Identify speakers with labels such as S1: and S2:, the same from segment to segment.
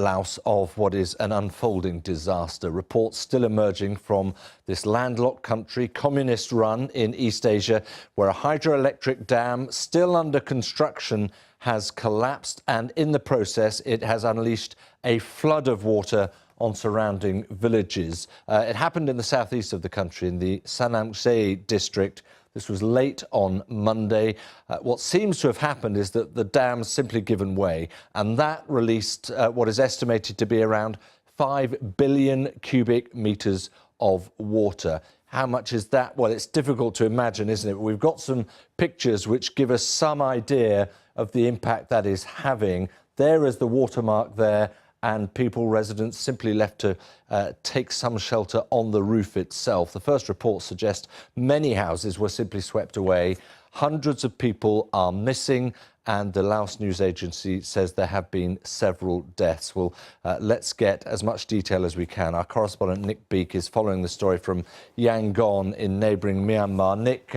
S1: Laos of what is an unfolding disaster. Reports still emerging from this landlocked country, communist-run in East Asia, where a hydroelectric dam still under construction has collapsed, and in the process it has unleashed a flood of water on surrounding villages. It happened in the southeast of the country, in the Sanamksay district. This was late on Monday. What seems to have happened is that the dam's simply given way, and that released what is estimated to be around 5 billion cubic metres of water. How much is that? Well, it's difficult to imagine, isn't it? But we've got some pictures which give us some idea of the impact that is having. There is the watermark there, and residents simply left to take some shelter on the roof itself. The first reports suggest many houses were simply swept away. Hundreds of people are missing, and the Laos news agency says there have been several deaths. Well, let's get as much detail as we can. Our correspondent Nick Beak is following the story from Yangon in neighbouring Myanmar. Nick,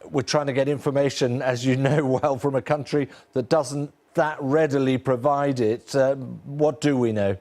S1: we're trying to get information, as you know well, from a country that doesn't that readily provide it. What do we know?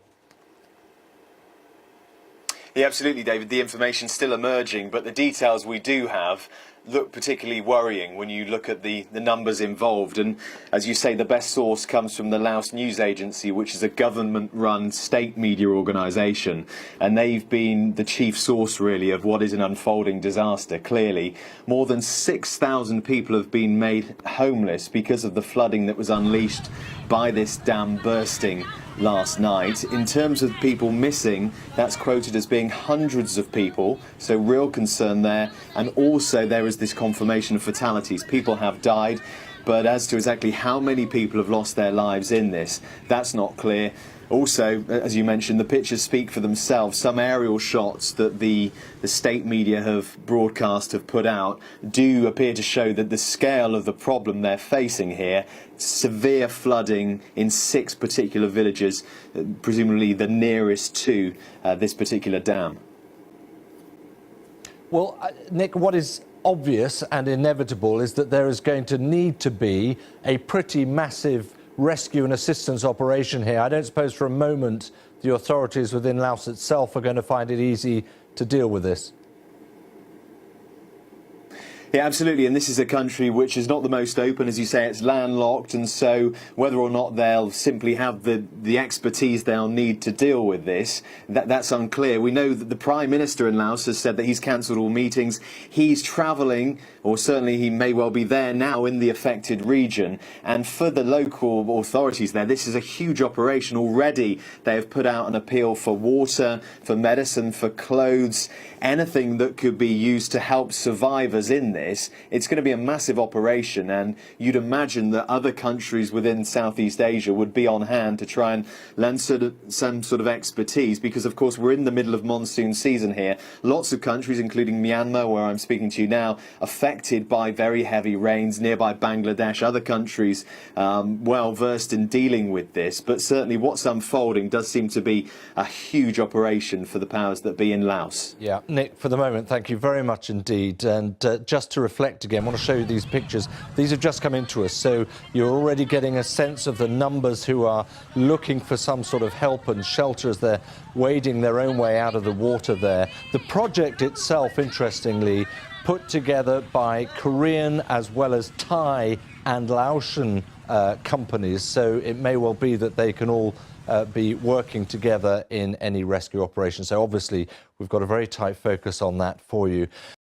S2: Yeah, absolutely, David. The information's still emerging, but the details we do have look particularly worrying when you look at the numbers involved. And as you say, the best source comes from the Laos news agency, which is a government-run state media organisation. And they've been the chief source, really, of what is an unfolding disaster, clearly. More than 6,000 people have been made homeless because of the flooding that was unleashed by this dam bursting last night. In terms of people missing, that's quoted as being hundreds of people, so real concern there. And also there is this confirmation of fatalities. People have died, but as to exactly how many people have lost their lives in this, that's not clear. Also, as you mentioned, the pictures speak for themselves. Some aerial shots that the state media have broadcast, have put out, do appear to show that the scale of the problem they're facing here, severe flooding in 6 particular villages, presumably the nearest to this particular dam.
S1: Well, Nick, what is obvious and inevitable is that there is going to need to be a pretty massive rescue and assistance operation here. I don't suppose for a moment the authorities within Laos itself are going to find it easy to deal with this.
S2: Yeah, absolutely, and this is a country which is not the most open, as you say. It's landlocked, and so whether or not they'll simply have the expertise they'll need to deal with this, that's unclear. We know that the Prime Minister in Laos has said that he's cancelled all meetings. He's travelling, or certainly he may well be there now in the affected region, and for the local authorities there, this is a huge operation. Already they have put out an appeal for water, for medicine, for clothes, anything that could be used to help survivors in this. It's going to be a massive operation, and you'd imagine that other countries within Southeast Asia would be on hand to try and lend some sort of expertise, because of course we're in the middle of monsoon season here. Lots of countries, including Myanmar, where I'm speaking to you now, affected by very heavy rains, nearby Bangladesh, other countries well versed in dealing with this. But certainly what's unfolding does seem to be a huge operation for the powers that be in Laos.
S1: Yeah, Nick, for the moment, thank you very much indeed. And just to reflect again, I want to show you these pictures. These have just come into us, so you're already getting a sense of the numbers who are looking for some sort of help and shelter as they're wading their own way out of the water there. The project itself, interestingly, put together by Korean as well as Thai and Laotian companies, so it may well be that they can all be working together in any rescue operation. So obviously we've got a very tight focus on that for you.